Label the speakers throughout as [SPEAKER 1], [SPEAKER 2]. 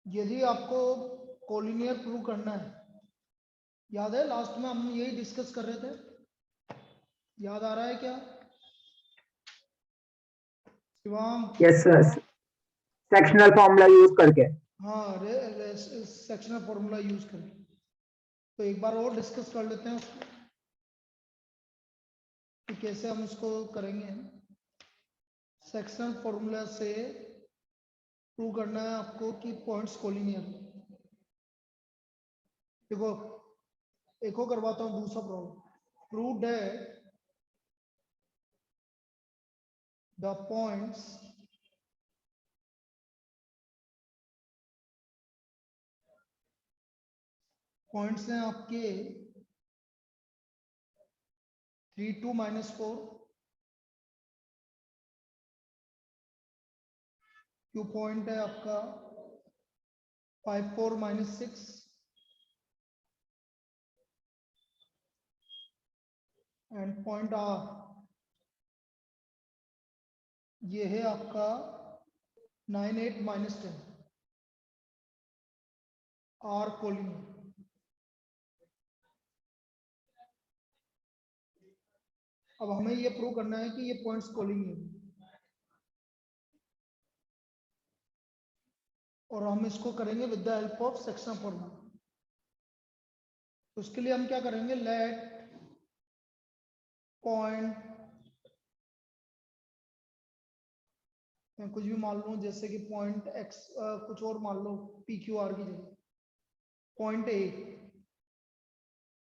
[SPEAKER 1] यदि आपको collinear prove करना है, याद है लास्ट में हम यही डिस्कस कर रहे थे, याद आ रहा है क्या Shivang?
[SPEAKER 2] Yes sir, sectional formula use करके।
[SPEAKER 1] हाँ, सेक्शनल फॉर्मूला यूज करके। तो एक बार और डिस्कस कर लेते हैं उसको कि कैसे हम उसको करेंगे। सेक्शनल फॉर्मूला से प्रूव करना है आपको कि पॉइंट्स कोलिनियर। देखो एक और करवाता हूँ, दूसरा problem. Prove that the points हैं आपके 3 2 -4, क्यू पॉइंट है आपका 5 4 -6, एंड पॉइंट आर ये है आपका 9 8 -10, आर कोलिनियर। अब हमें ये प्रूव करना है कि ये पॉइंट्स कोलिनियर, और हम इसको करेंगे with the help of sectional formula. तो उसके लिए हम क्या करेंगे, लेट पॉइंट, मैं कुछ भी मान लूं, जैसे कि पॉइंट एक्स, कुछ और मान लो, पी क्यू आर की जगह point A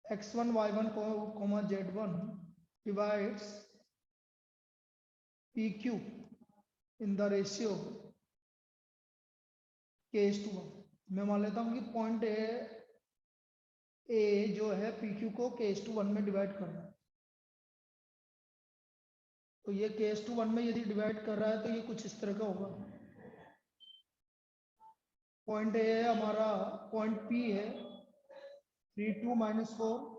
[SPEAKER 1] x1 y1 z1 divides pq in the ratio k:1। मैं मान लेता हूं कि पॉइंट ए जो है pq को k:1 में डिवाइड कर रहा है। तो ये k:1 में यदि डिवाइड कर रहा है तो ये कुछ इस तरह का होगा। पॉइंट ए है हमारा, पॉइंट पी है 3 2 -4,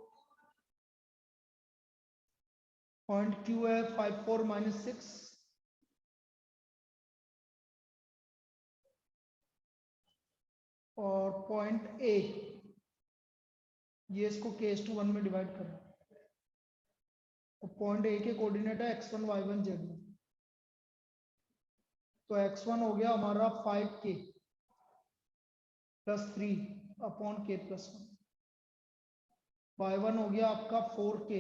[SPEAKER 1] पॉइंट क्यू है 5 4 -6, और पॉइंट ए ये इसको k:1 में डिवाइड कर रहा है। तो पॉइंट ए के कोऑर्डिनेट है x1 y1 z1। तो x1 हो गया हमारा 5k + 3 अपॉन k + 1, y1 हो गया आपका 4k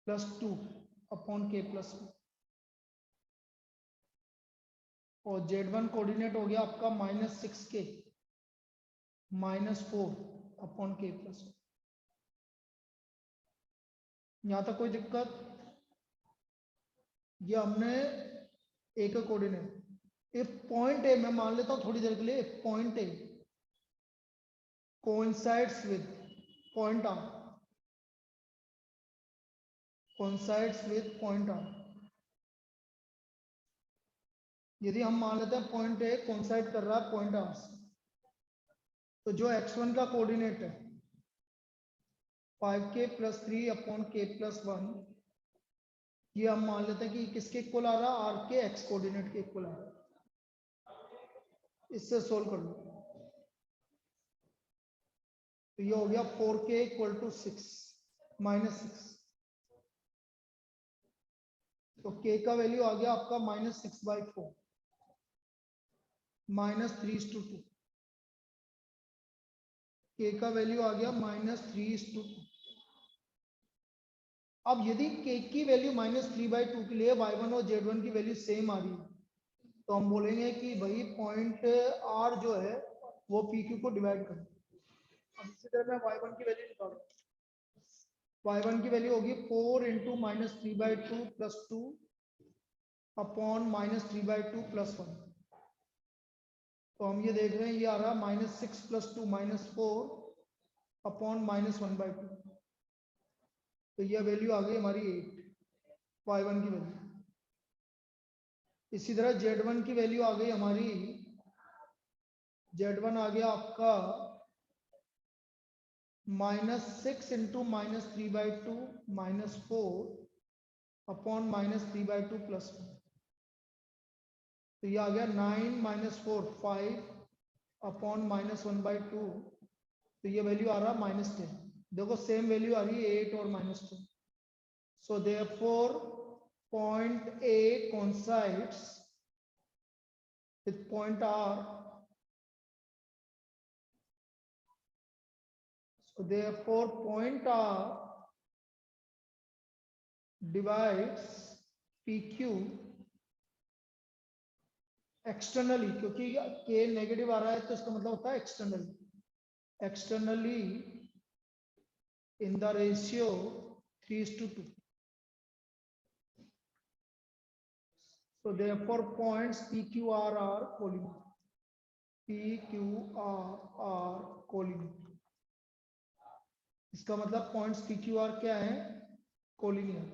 [SPEAKER 1] + 2 अपॉन k + 1, और z1 कोऑर्डिनेट हो गया आपका -6k -4 अपॉन k + 1। यहां तक कोई दिक्कत? ये हमने एक कोऑर्डिनेट। इफ पॉइंट ए, मैं मान लेता हूं थोड़ी देर के लिए, if point A coincides with point R, coincides with point R, यदि हम मान लेते हैं पॉइंट ए कोइंसाइड कर रहा है पॉइंट आर से, तो जो x1 का कोऑर्डिनेट है 5k + 3 अपॉन k + 1, ये हम मान लेते हैं कि किसके इक्वल आ रहा है, आर के एक्स कोऑर्डिनेट के इक्वल आ रहा है। इससे सोल्व कर लो। तो ये हो गया 4k = 6 -6, तो k का वैल्यू आ गया आपका -6/4 -3:2, k का वैल्यू आ गया -3:2। अब यदि k की वैल्यू -3/2 के लिए y1 और z1 की वैल्यू सेम आ रही है, तो हम बोलेंगे कि भाई पॉइंट r जो है वो pq को डिवाइड करे। अब इसी तरह मैं y1 की वैल्यू निकालूं, y1 की वैल्यू होगी 4 × -3/2 + 2 अपॉन -3/2 + 1। तो हम ये देख रहे हैं, ये आ रहा है -6 + 2 -4 अपॉन -1/2। तो ये वैल्यू आ गई हमारी 8, y1 की वैल्यू। इसी तरह z1 की वैल्यू आ गई हमारी, z1 आ गया आपका -6 इंटू -3/2 -4 अपॉन -3/2 +1। तो ये आ गया 9 - 4 5 अपॉन -1/2। तो ये वैल्यू आ रहा -10। देखो सेम वैल्यू आ रही है 8 और -10। So therefore point A coincides with point R. So therefore point R divides PQ externally, क्योंकि K नेगेटिव आ रहा है तो इसका मतलब होता है externally in the ratio 3:2. So therefore points PQR are collinear. PQR are collinear. इसका मतलब पॉइंट्स PQR क्या है? Collinear.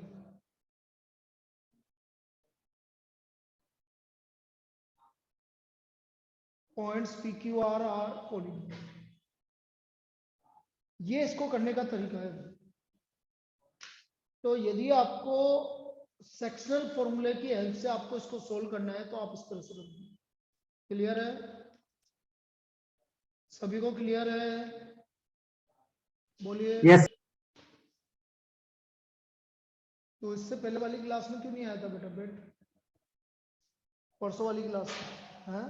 [SPEAKER 1] Points PQR are collinear. ये इसको करने का तरीका है। तो यदि आपको सेक्शनल फॉर्मूले की हेल्प से आपको इसको सोल्व करना है तो आप इस तरह से करेंगे। क्लियर है? सभी को क्लियर है? बोलिए।
[SPEAKER 2] यस।
[SPEAKER 1] तो इससे पहले वाली क्लास में क्यों नहीं आया था बेटा? बेट परसों वाली क्लास में है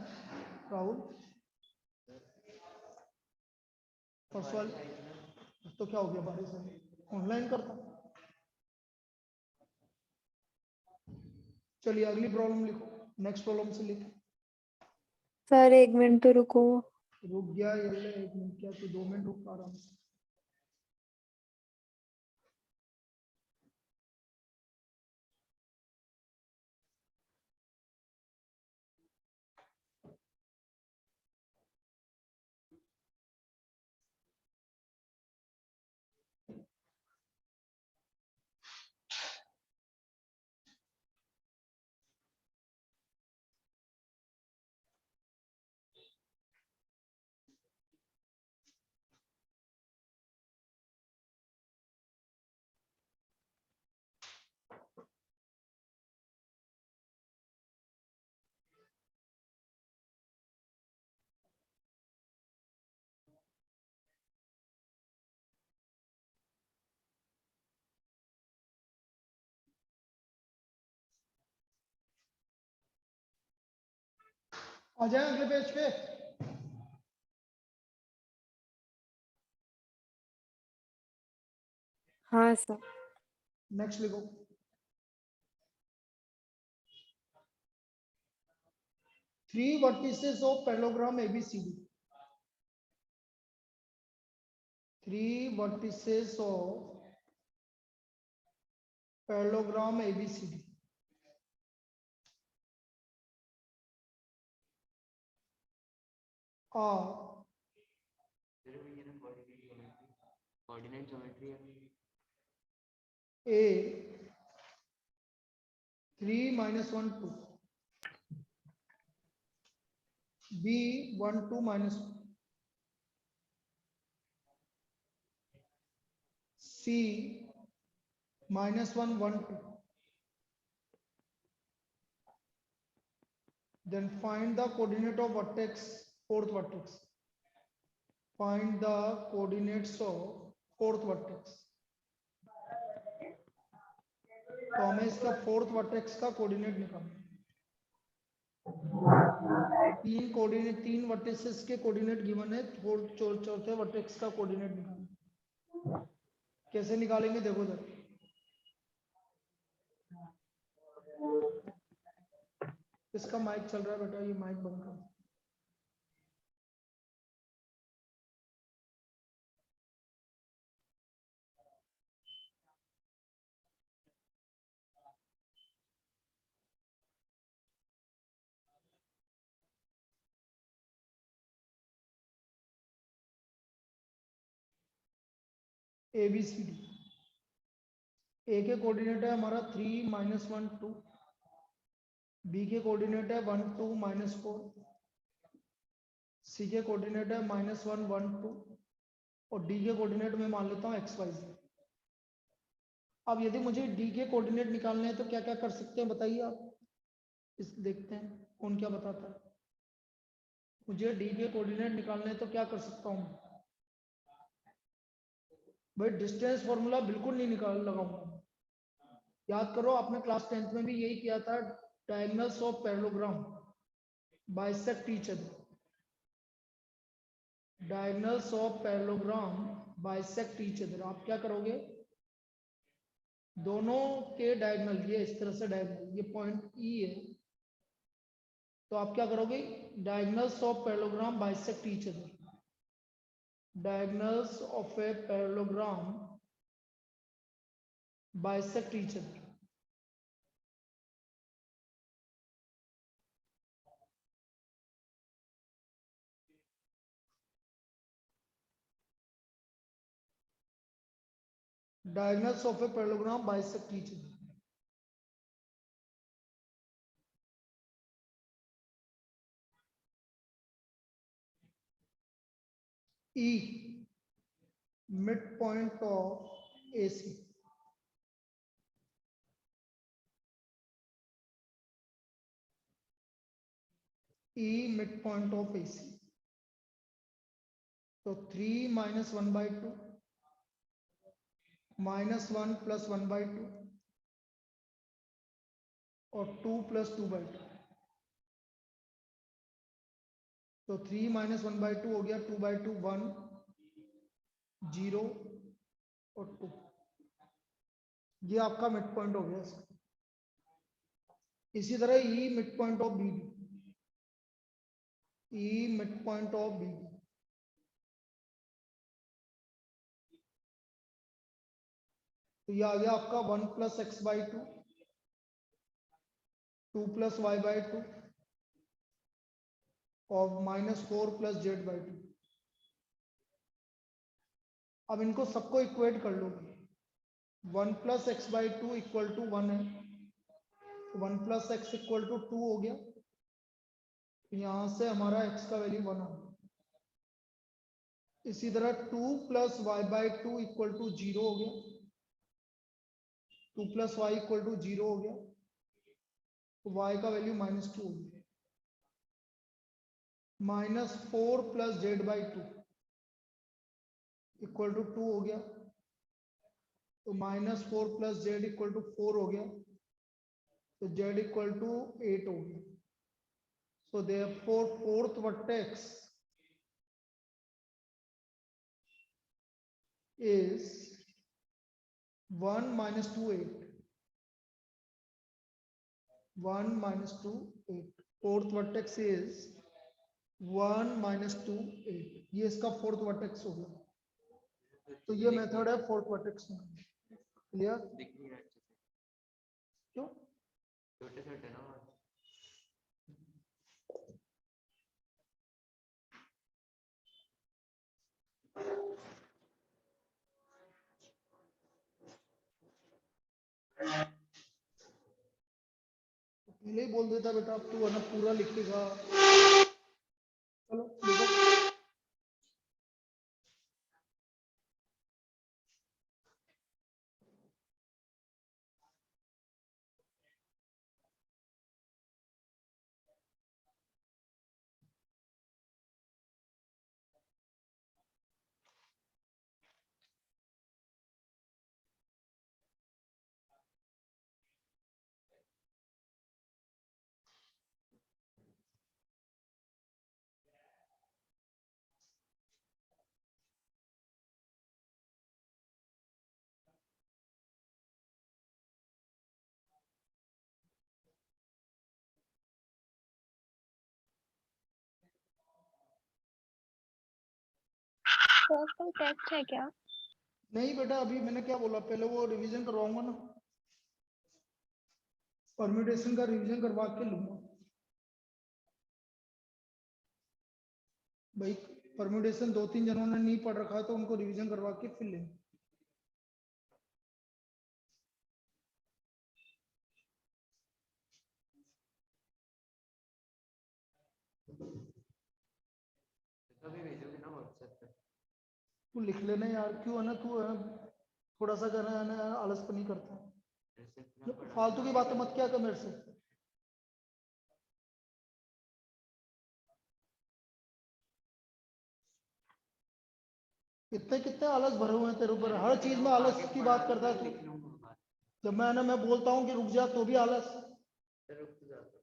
[SPEAKER 1] राहुल? परसों वाली तो क्या हो गया? बारिश है, ऑनलाइन करता। चलिए अगली प्रॉब्लम लिखो, नेक्स्ट प्रॉब्लम से लिखो।
[SPEAKER 3] सर 1 मिनट तो रुको।
[SPEAKER 1] रुक गया ये 1 मिनट क्या? तो 2 मिनट रुक आराम से। आ जाए अगले पेज पे।
[SPEAKER 3] हाँ सर।
[SPEAKER 1] नेक्स्ट लिखो। Three vertices of parallelogram ABCD। Three vertices of parallelogram ABCD are
[SPEAKER 4] coordinate geometry
[SPEAKER 1] A 3 - 1 2, B 1 2 - 1, C -1 1 2. Then find the coordinate of vertex, fourth vertex. Find the coordinates of fourth vertex. तो हमें इसका fourth vertex का coordinate निकालना। तीन vertices के coordinate given है, चौथे vertex का कोऑर्डिनेट निकालना। कैसे निकालेंगे देखो जरा। इसका माइक चल रहा है बेटा, ये माइक बंद करो। ABCD। ए के कोऑर्डिनेट है हमारा 3 - 1 2, बी के कोऑर्डिनेट है 1 2 - 4, सी के कोऑर्डिनेट है -1 1 2, और डी के कोऑर्डिनेट में मान लेता हूँ एक्स वाई जेड। अब यदि मुझे डी के कोऑर्डिनेट निकालने हैं तो क्या क्या कर सकते हैं बताइए आप। इस देखते हैं कौन क्या बताता है। मुझे डी के कोऑर्डिनेट निकालने हैं तो क्या कर सकता हूँ भाई। डिस्टेंस फॉर्मूला बिल्कुल नहीं निकाल लगाऊंगा। याद करो आपने क्लास 10th में भी यही किया था। Diagonals of parallelogram bisect each other. Diagonals of parallelogram bisect each other. आप क्या करोगे, दोनों के डायगोनल, ये इस तरह से डायगोनल, ये पॉइंट ई है, तो आप क्या करोगे, diagonals of parallelogram bisect each other. Diagonals of a parallelogram bisect each other. Diagonals of a parallelogram bisect each other. E, midpoint of AC. E, midpoint of AC. So 3 minus 1 by 2 minus 1 plus 1 by 2 और 2 plus 2 by 2. तो 3 minus 1 by 2 हो गया, 2 by 2 1 0 और 2। ये आपका mid point हो गया इसका। इसी तरह E mid point of B, E mid point of B. तो ये आ गया आपका 1 plus x by 2, 2 plus y by 2 और -4 प्लस जेड बाई 2। अब इनको सबको इक्वेट कर लो। 1 plus x by 2 equal to 1 है, 1 प्लस एक्स इक्वल टू 2 हो गया। यहां से हमारा x का वैल्यू 1 हो गया। इसी तरह 2 plus y by 2 equal to 0 हो गया, 2 प्लस वाई इक्वल टू 0 हो गया, तो y का वैल्यू -2 हो गया। -4 plus z by 2 equal to 2 हो गया, तो -4 प्लस जेड इक्वल टू 4 हो गया, तो जेड इक्वल टू 8 हो गया। So therefore fourth vertex is 1 minus 2 8, 1 minus 2 8। Fourth vertex is 1 minus 2 8। ये इसका फोर्थ वर्टेक्स हो गया। तो ये मेथड है फोर्थ वर्टेक्स में। क्लियर?
[SPEAKER 4] दिख नहीं रहा अच्छे से,
[SPEAKER 1] क्यों?
[SPEAKER 4] छोटे छोटे ना।
[SPEAKER 1] पहले ही बोल देता बेटा, अब तू है ना पूरा लिखेगा। चलो लिखो।
[SPEAKER 5] सर कोई टेस्ट है क्या?
[SPEAKER 1] नहीं बेटा, अभी मैंने क्या बोला, पहले वो रिवीजन करवाऊंगा ना, परम्यूटेशन का रिवीजन करवा के लूंगा भाई। परम्यूटेशन 2-3 जनों ने नहीं पढ़ रखा है तो उनको रिवीजन करवा के फिर लेंगे।
[SPEAKER 4] कभी भेजोगे ना व्हाट्सएप पे?
[SPEAKER 1] तू लिख लेना यार, क्यों है ना तू है ना, थोड़ा सा करना है ना, आलसपनी करता है।
[SPEAKER 4] ऐसे इतना बड़ा
[SPEAKER 1] फालतू की बातें मत क्या कर मेरे से। कितने कितने आलस भरे हुए हैं तेरे ऊपर, हर चीज में आलस की बात करता है
[SPEAKER 4] लिख
[SPEAKER 1] तू।
[SPEAKER 4] लूंगा
[SPEAKER 1] जब मैं बोलता हूँ कि रुक जा तो भी आलस।
[SPEAKER 4] रुक तो जाता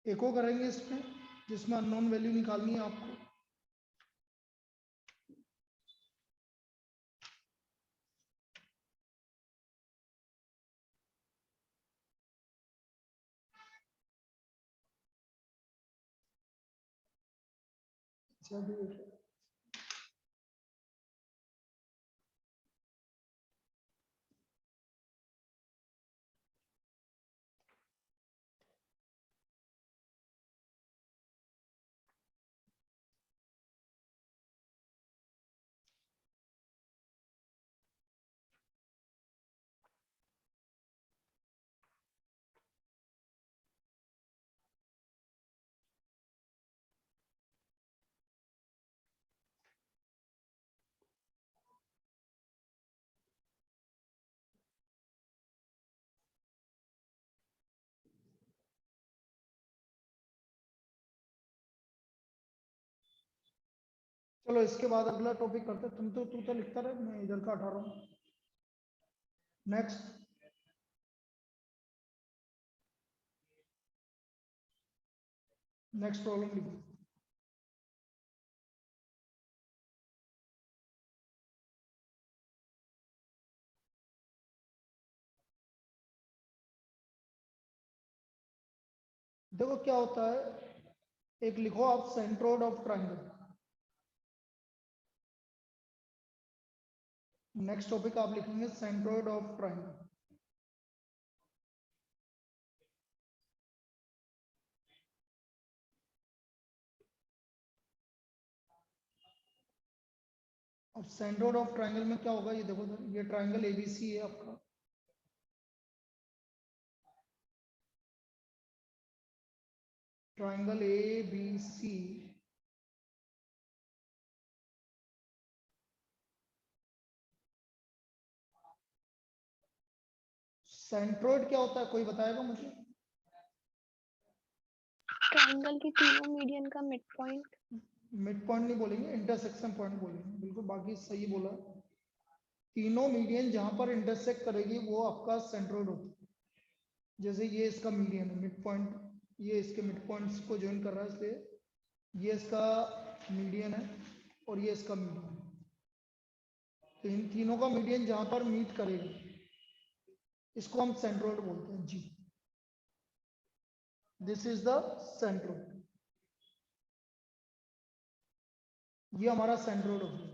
[SPEAKER 1] एको करेंगे इसमें, जिसमें अननोन वैल्यू निकालनी है आपको। चलिए चलो इसके बाद अगला टॉपिक करते हैं। तू तो लिखता रहे, मैं इधर का हटा रहा हूँ। नेक्स्ट, नेक्स्ट प्रॉब्लम लिखो। देखो क्या होता है, एक लिखो आप centroid of triangle. Next topic आप लिखेंगे सेंट्रोइड ऑफ ट्रायंगल। अब सेंट्रोइड ऑफ ट्रायंगल में क्या होगा, ये देखो तो, ये ट्रायंगल एबीसी है आपका। ट्रायंगल एबीसी सेंट्रोइड क्या होता है, कोई बताएगा मुझे?
[SPEAKER 5] ट्रायंगल के तीनों मीडियन का मिड पॉइंट।
[SPEAKER 1] मिड पॉइंट नहीं बोलेंगे, इंटरसेक्शन पॉइंट बोलेंगे। बिल्कुल, बाकी सही बोला। तीनों मीडियन जहां पर इंटरसेक्ट करेगी वो आपका सेंट्रोइड होता है। जैसे ये इसका मीडियन है, मिड पॉइंट, ये इसके मिड पॉइंट्स को ज्वाइन कर रहा है, इसलिए ये इसका मीडियन है और ये इसका मीडियन है। तो इन तीनों का मीडियन जहां पर मीट करेगा इसको हम सेंट्रोइड बोलते हैं जी। दिस इज द सेंट्रोइड, ये हमारा सेंट्रोइड हो गया।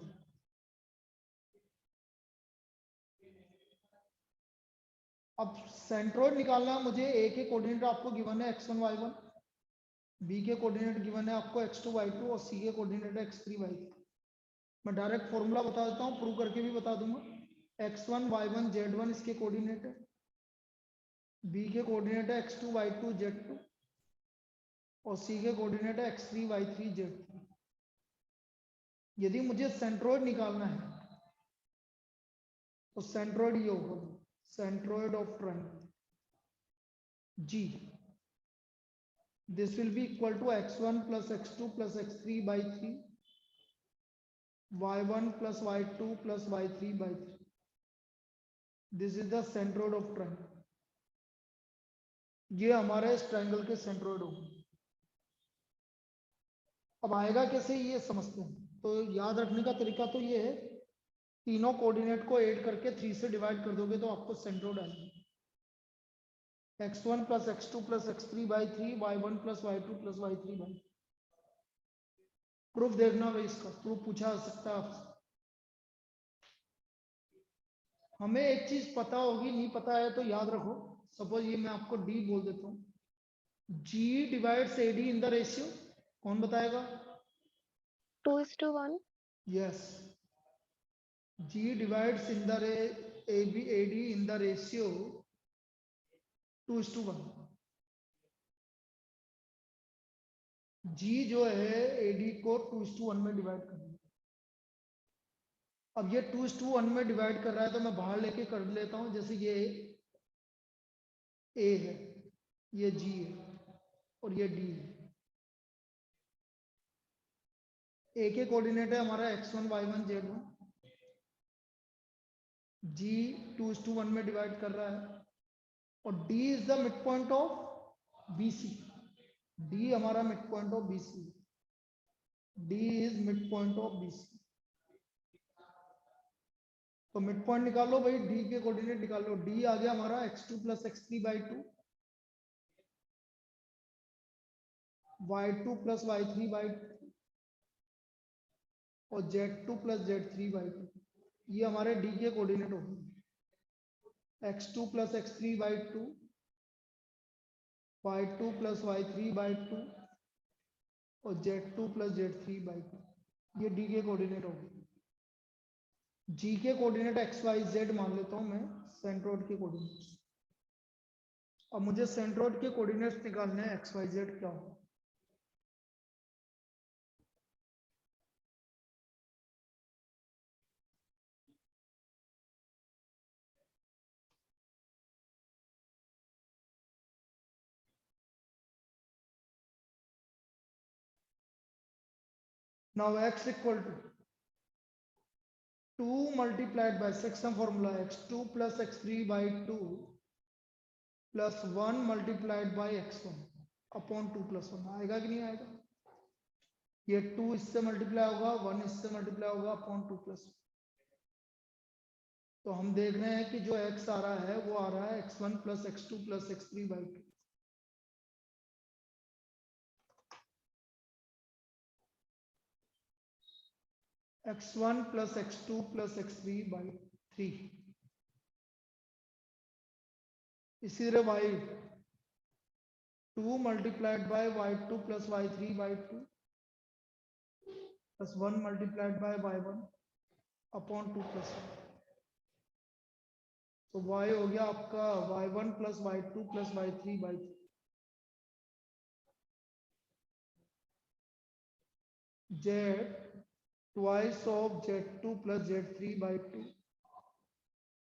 [SPEAKER 1] अब सेंट्रोइड निकालना है मुझे। ए के कोऑर्डिनेट आपको गिवन है x1 y1, बी के कोऑर्डिनेट गिवन है आपको x2 y2 और सी के कोऑर्डिनेट है x3 y3। मैं डायरेक्ट फॉर्मूला बता देता हूँ, प्रूव करके भी बता दूंगा। x1 y1 z1 इसके कोऑर्डिनेट है, बी के कोऑर्डिनेट है x2 y2 z2 और सी के कोऑर्डिनेट है x3 y3 z3। यदि मुझे सेंट्रोइड निकालना है तो सेंट्रोइड ये होगा, centroid of triangle G. This will be equal to x1 plus x2 plus x3 by 3 y1 plus y2 plus y3 by 3. This is the centroid of triangle. ये हमारे इस ट्रायंगल के सेंट्रोइड होगा। अब आएगा कैसे ये समझते हैं। तो याद रखने का तरीका तो ये है, तीनों कोऑर्डिनेट को ऐड करके 3 से डिवाइड कर दोगे तो आपको सेंट्रोइड आएगा। x1 plus x2 plus x3 by 3 y1 plus y2 plus y3 by 3। Proof देखना भाई, इसका प्रूफ पूछा जा सकता है आपसे। हमें एक चीज पता होगी, नहीं पता है तो याद रखो। सपोज ये मैं आपको डी बोल देता हूँ, G divides AD in the ratio, कौन बताएगा?
[SPEAKER 5] 2:1.
[SPEAKER 1] Yes. G divides in the AD in the ratio 2:1. G जो है AD को 2:1 में डिवाइड कर रहा है। अब ये 2:1 में डिवाइड कर रहा है तो मैं बाहर लेके कर लेता हूं, जैसे ये A है, ये G है और ये D है। A के कोऑर्डिनेट है हमारा x1 y1 z1, G 2:1 में डिवाइड कर रहा है और D is the mid point of BC। D हमारा mid point of BC, D is mid point of BC। तो मिड पॉइंट निकालो भाई, D के कोऑर्डिनेट निकालो। D आ गया हमारा x2 + x3/2, y2 + y3/2 और z2 + z3/2। ये हमारे D के कोऑर्डिनेट हो गए। x2 + x3/2, y2 + y3/2 और z2 + z3/2। ये D के कोऑर्डिनेट हो गए। G के कोऑर्डिनेट x y z मान लेता हूं मैं, सेंट्रोइड के कोऑर्डिनेट। अब मुझे सेंट्रोइड के कोऑर्डिनेट्स निकालने हैं, x y z क्या हो। Now x equal to 2 multiplied by section formula x2 + x3/2 plus 1 multiplied by x1 upon 2 + 1। आएगा कि नहीं आएगा? ये 2 इससे मल्टीप्लाई होगा, 1 इससे मल्टीप्लाई होगा अपॉन 2 + 1। तो हम देख रहे हैं कि जो x आ रहा है वो आ रहा है x1 + x2 + x3/2। x1 + x2 + x3/3। इसी तरह y 2 multiplied by y2 + y3/2 plus 1 multiplied by y1 upon 2 + 1। तो y हो गया आपका y1 + y2 + y3/3। z twice of z2 + z3/2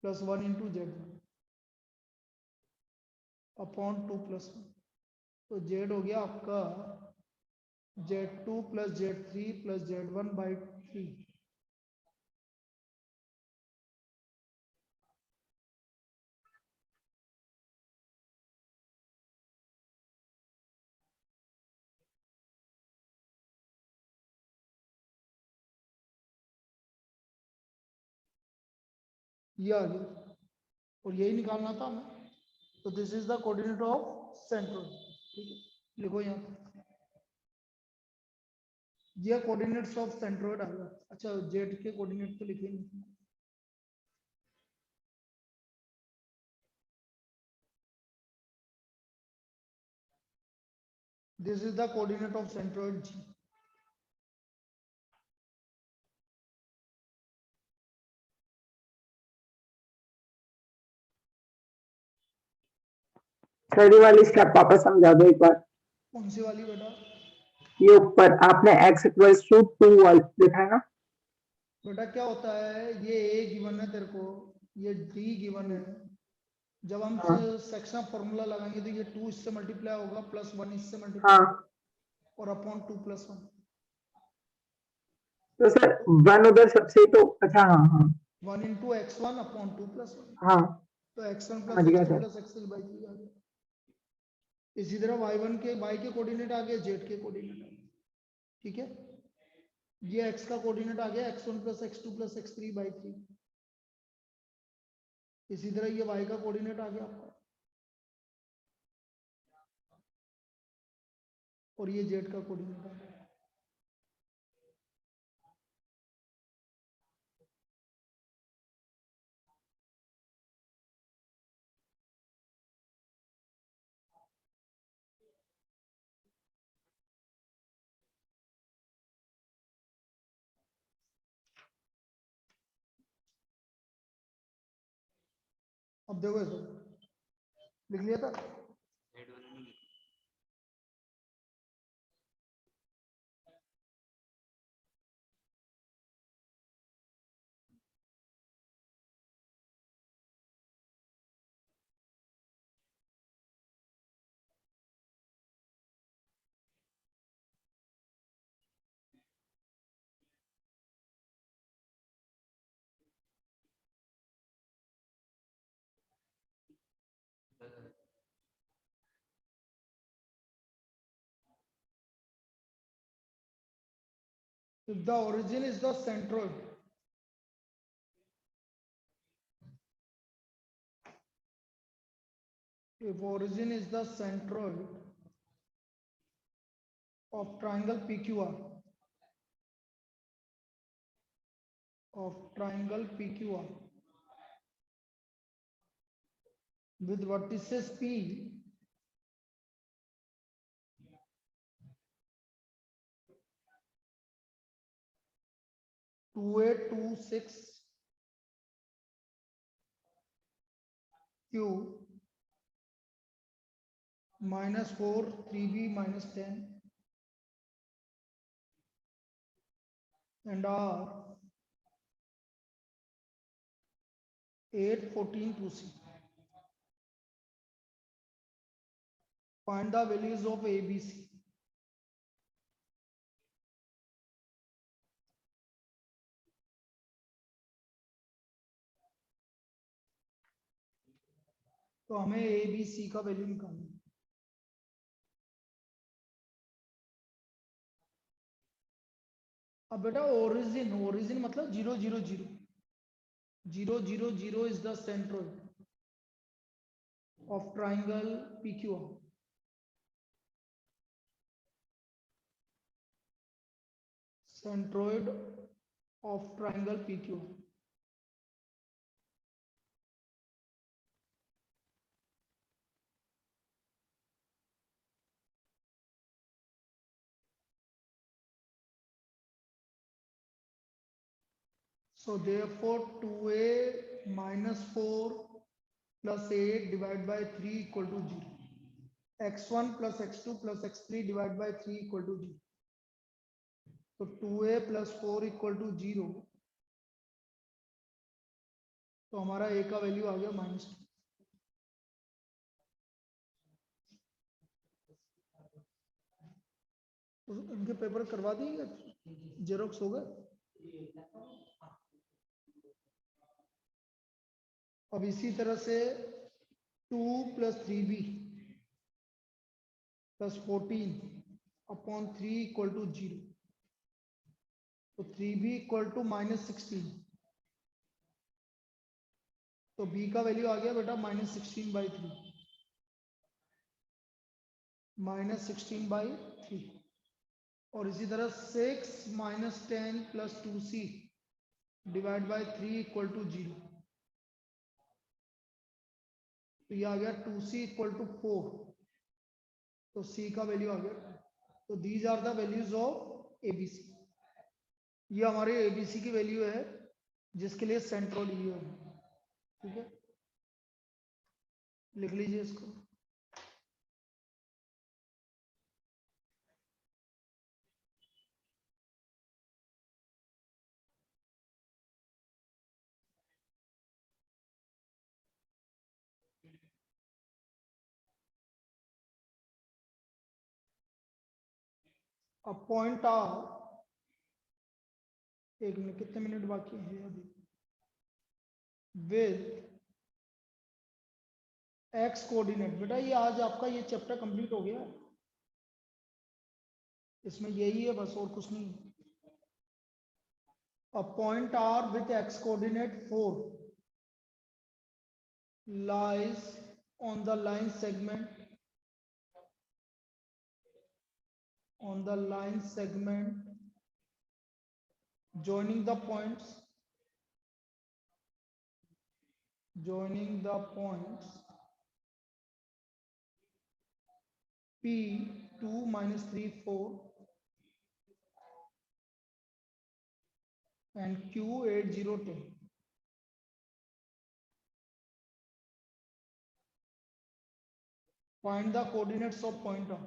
[SPEAKER 1] plus 1 × z1 upon 2 + 1। तो z हो गया आपका z2 + z3 + z1/3। ये आ गया और यही निकालना था हमें। तो this is the coordinate of centroid. ठीक है, लिखो यहाँ पे, ये कोऑर्डिनेट्स ऑफ सेंट्रोइड आ गया। अच्छा, जेड के कोऑर्डिनेट तो लिखे नहीं। This is the coordinate of centroid G.
[SPEAKER 2] Sir ये वाली स्टेप वापस समझा दो एक बार।
[SPEAKER 1] कौन सी वाली बेटा?
[SPEAKER 2] ये ऊपर आपने x = 2 लिखा है ना?
[SPEAKER 1] बेटा क्या होता है, ये ए गिवन है तेरे को, ये डी गिवन है। जब हम
[SPEAKER 2] हाँ
[SPEAKER 1] सेक्शन फॉर्मूला लगाएंगे तो ये 2 इससे मल्टीप्लाई होगा, प्लस 1 इससे मल्टीप्लाई
[SPEAKER 2] हाँ।
[SPEAKER 1] और अपॉन 2 + 1।
[SPEAKER 2] तो सर 1 उधर सबसे, तो अच्छा हाँ हाँ
[SPEAKER 1] 1 × x1 अपॉन 2 + 1।
[SPEAKER 2] हाँ
[SPEAKER 1] तो x1
[SPEAKER 2] समझ
[SPEAKER 1] +
[SPEAKER 2] गया
[SPEAKER 1] x2
[SPEAKER 2] सर।
[SPEAKER 1] + x3/3 आ गया। इसी तरह y1 के y के कोऑर्डिनेट आ गए, z के कोऑर्डिनेट आ गए। ठीक है, ये x का कोऑर्डिनेट आ गया x1 + x2 + x3/3। इसी तरह ये y का कोऑर्डिनेट आ गया आपका और ये z का कोऑर्डिनेट आ गया। अब देखो इसको लिख लिया था।
[SPEAKER 4] Z वाला नहीं लिखा।
[SPEAKER 1] If the origin is the centroid, if origin is the centroid of triangle PQR, with vertices P two A 2 6 Q -4 3B -10 and R 8 14 2C. Find the values of ABC. तो हमें ABC का value निकालना है। अब बेटा origin मतलब 0 0 0 0 0 0 is the centroid of triangle PQR. Centroid of triangle PQR. So therefore 2A -4 plus 8 divided by 3 equal to 0. x1 plus x2 plus x3 divided by 3 equal to 0. So 2A plus 4 equal to 0. तो हमारा A का value आ गया -2. तो इनके paper करवा दिए, xerox हो गए। अब इसी तरह से 2 + 3B + 14 अपॉन 3 इक्वल टू 0. तो 3B इक्वल टू -16. तो B का वैल्यू आ गया बेटा -16/3. -16/3. और इसी तरह 6 - 10 + 2C divide by 3 equal to 0. तो ये आ गया 2C इक्वल टू 4. तो C का वैल्यू आ गया. तो these are the values of ABC. ये हमारे ABC की वैल्यू है जिसके लिए सेंट्रोइड लिया है. ठीक है, लिख लीजिए इसको. अब पॉइंट R, एक मिनट, कितने मिनट बाकी है अभी, विद x कोऑर्डिनेट. बेटा ये आज आपका ये चैप्टर कंप्लीट हो गया. इसमें यही है बस, और कुछ नहीं. A point R with x coordinate 4 lies on the line segment joining the points P2 - 3 4 and Q 8 0 10. Find the coordinates of point R.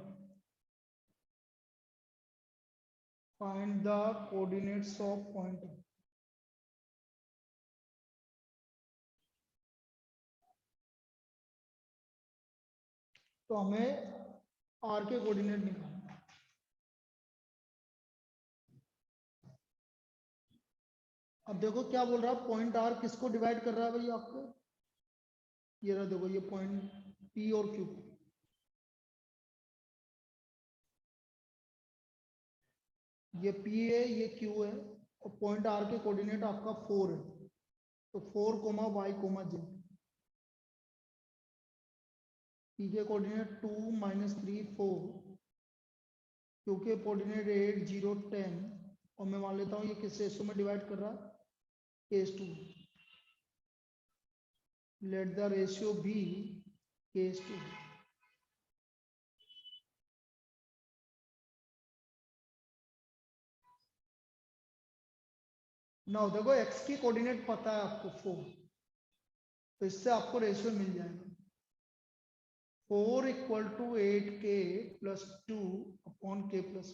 [SPEAKER 1] Find the coordinates of point R. तो हमें R के कोऑर्डिनेट निकालना है। अब देखो क्या बोल रहा है, पॉइंट R किसको डिवाइड कर रहा है भाई आपको, ये रहा देखो, ये पॉइंट P और Q, ये P है ये Q है, और पॉइंट R के कोऑर्डिनेट आपका 4 है, तो 4, y, z। P के कोऑर्डिनेट 2, -3, 4, Q के कोऑर्डिनेट 8, 0, 10, और मैं मान लेता हूँ ये किस रेशो में डिवाइड कर रहा है, case 2। Let the ratio be case 2। Now देखो x की कोऑर्डिनेट पता है आपको 4, तो इससे आपको रेशियो मिल जाएगा 4 = 8k + 2 / k + 1,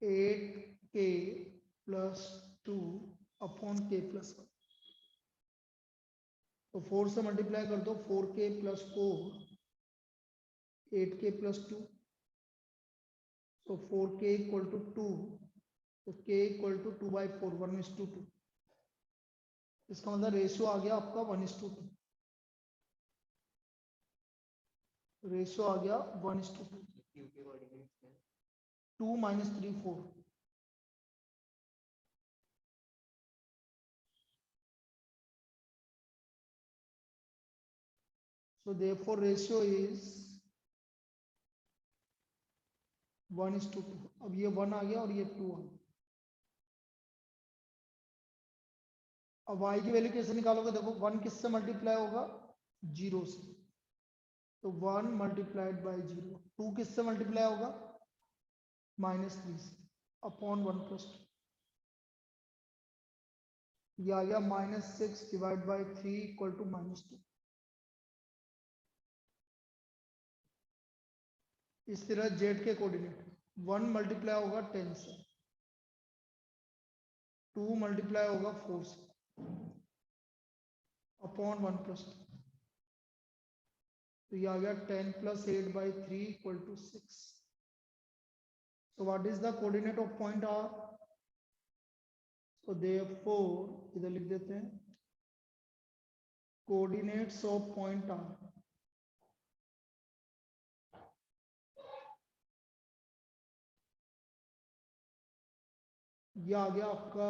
[SPEAKER 1] 8k + 2 / k + 1। तो 4 से मल्टीप्लाई कर दो, 4k + 4, 8k + 2, तो 4k = 2, तो k = 2/4, 1:2। इसका मतलब रेशियो आ गया आपका 1:2, रेशियो आ गया 1:2,
[SPEAKER 4] क्यू के कोऑर्डिनेट्स क्या है?
[SPEAKER 1] 2 - 3 4। So therefore ratio is 1:2। अब ये 1 आ गया और ये 2 आ गया। अब y की वैल्यू कैसे निकालोगे, देखो 1 किससे मल्टीप्लाई होगा, 0 से, तो 1 × 0। 2 किससे मल्टीप्लाई होगा, -3 से, अपॉन 1 + 2। ये आ गया -6 / 3 = -2। इस तरह z के कोऑर्डिनेट 1 मल्टीप्लाई होगा 10 से, 2 मल्टीप्लाई होगा 4 से, अपॉन 1 + 2। तो ये आ गया 10 + 8/3 = 6। So what is the coordinate of point R? So therefore इधर लिख देते हैं, coordinates of point R ये आ गया आपका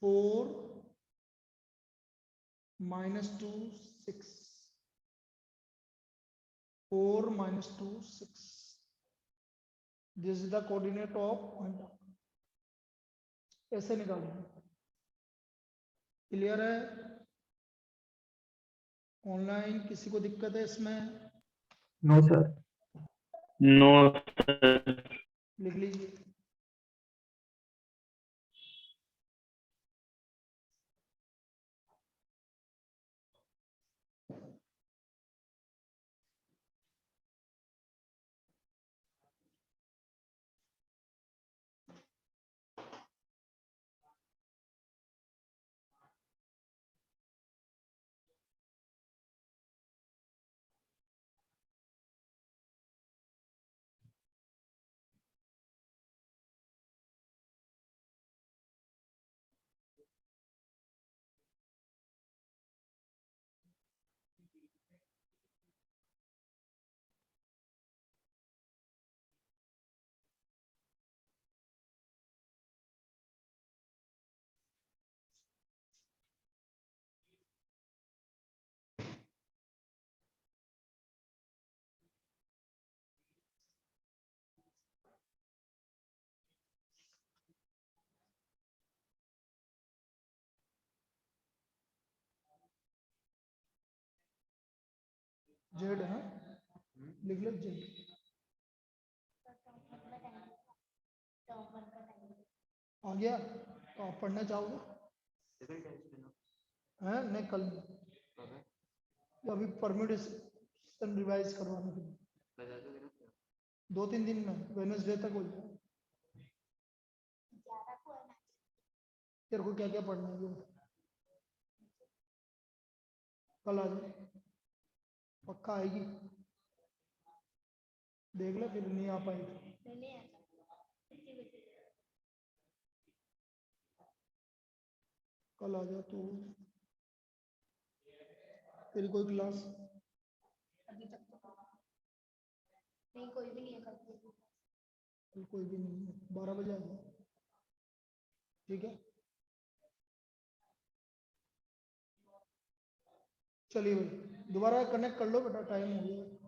[SPEAKER 1] 4 - 2 6, 4 - 2 6। This is the coordinate of point R। ऐसे निकालेंगे। क्लियर है? ऑनलाइन किसी को दिक्कत है इसमें?
[SPEAKER 2] No sir.
[SPEAKER 6] नो
[SPEAKER 1] लिख लीजिए। जेड है, लिख लो जेड। आ गया? तो आप पढ़ना चाहोगे?
[SPEAKER 4] सिविल टेस्ट है ना?
[SPEAKER 1] है नहीं, कल
[SPEAKER 4] कब है?
[SPEAKER 1] अभी परमिटेशन क्वेश्चन रिवाइज करवाने के लिए।
[SPEAKER 4] बता दोगे ना?
[SPEAKER 1] 2-3 दिन में वेडनेसडे तक हो जाएगा। तेरे को क्या क्या पढ़ना है ये बता। कल आ जाए, पक्का आएगी? देख ले, फिर नहीं आ पाई कल आ जा तू। तेरी कोई क्लास?
[SPEAKER 7] नहीं, कोई भी नहीं है कल।
[SPEAKER 1] कल कोई भी नहीं है, 12 बजे आ जा, ठीक है? चलिए भाई, दोबारा कनेक्ट कर लो बेटा, टाइम हो गया।